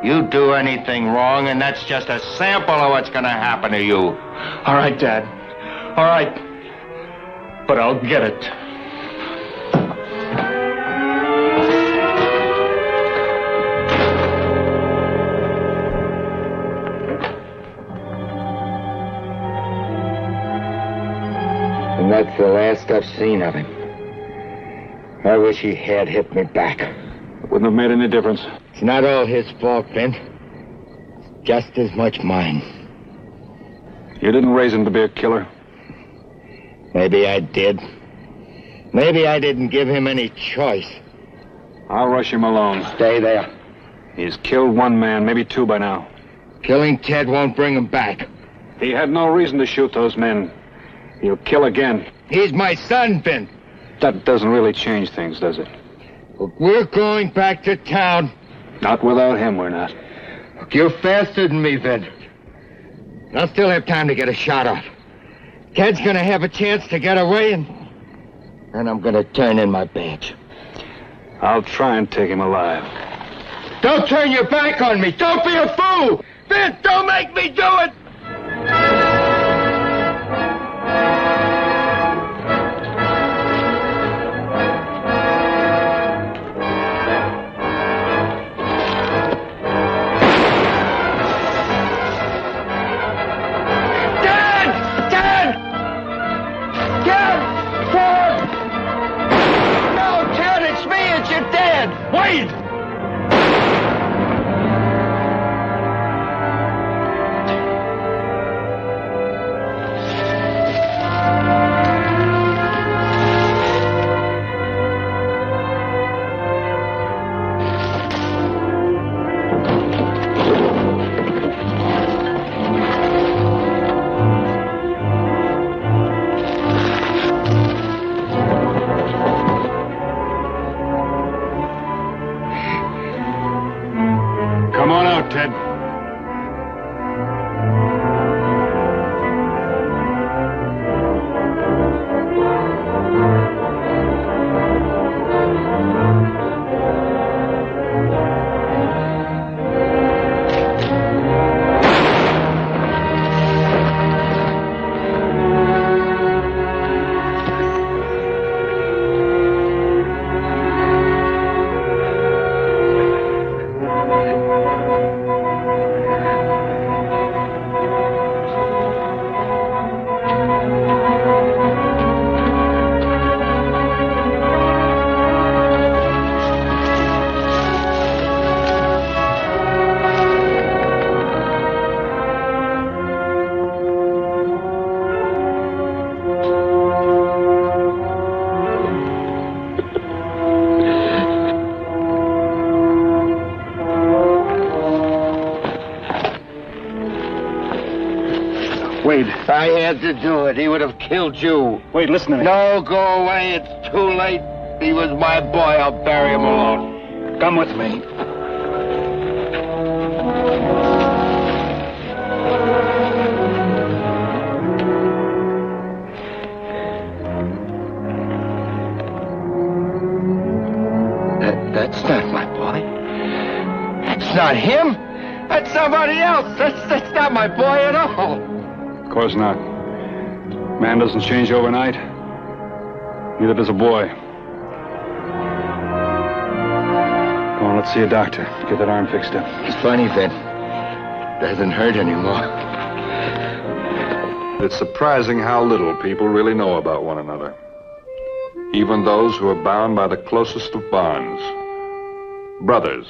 You do anything wrong, and that's just a sample of what's gonna happen to you. All right, Dad. All right. But I'll get it. And that's the last I've seen of him. I wish he had hit me back. It wouldn't have made any difference. It's not all his fault, Ben. It's just as much mine. You didn't raise him to be a killer. Maybe I did. Maybe I didn't give him any choice. I'll rush him alone. Stay there. He's killed one man, maybe two by now. Killing Ted won't bring him back. He had no reason to shoot those men. He'll kill again. He's my son, Ben. That doesn't really change things, does it? Look, we're going back to town. Not without him, we're not. Look, you're faster than me, Ben. I'll still have time to get a shot off. Ted's gonna have a chance to get away, and I'm gonna turn in my badge. I'll try and take him alive. Don't turn your back on me. Don't be a fool. Ben, don't make me do it. Wait! Come on out, Ted. Wade. I had to do it. He would have killed you. Wade, listen to me. No, go away. It's too late. He was my boy. I'll bury him alone. Come with me. That's not my boy. That's not him. That's somebody else. That's not my boy at all. Of course not. Man doesn't change overnight. Neither does a boy. Come on, let's see a doctor. Get that arm fixed up. It's funny, Vin. Doesn't hurt anymore. It's surprising how little people really know about one another. Even those who are bound by the closest of bonds. Brothers,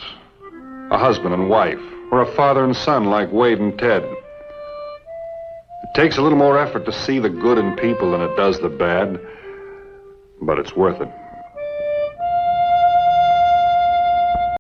a husband and wife, or a father and son like Wade and Ted. It takes a little more effort to see the good in people than it does the bad, but it's worth it.